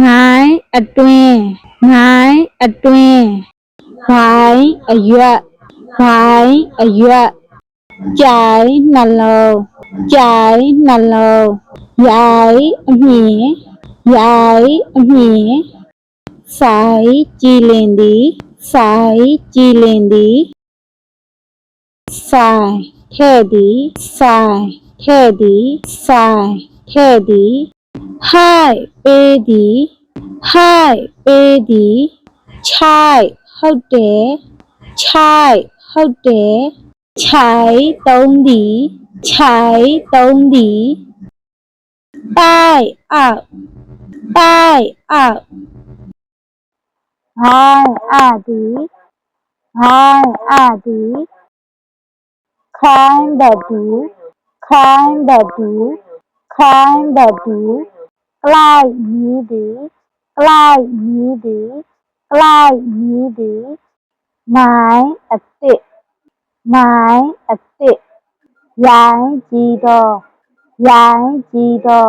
ငိုင်းအတွင်းငိုင်းအတွင်းဘိုင်းအရွက်ဘိုင်းအရွက်ကြိုင်နှလုံးကြိုင်နှလုံးရိုင်းအမြင်ရိုင်းအမြင်ဆိုင်ကြည်လင်သည်ဆိုင်ကြည်လင်သည်ဆိုင်ထဲ့သည်ဆိုင်ထဲ့သည်ဆိုင်ထဲ့သည်ဟိုက်ပေးသည်ဟိုက်ပေးသည်ခြိုက်ဟုတ်တယ်ခြိုက်ဟုတ်တယ်ခြိုက်သုံးသည်ခြိုက်သုံးသည်တိုက်အောက်တိုက်အောက်ဟိုင်းအသည်ဟိုင်းအသည်ခိုင်းဘက်သူခိုင်းဘက်သူခိုင်းဘက်သူကလိုက်မီးသည်ကလိုက်မီးသည်ကလိုက်မီးသည်မိုင်းအစ်စ်မိုင်းအစ်စ်ရိုင်းကြီးသောရိုင်းကြီးသော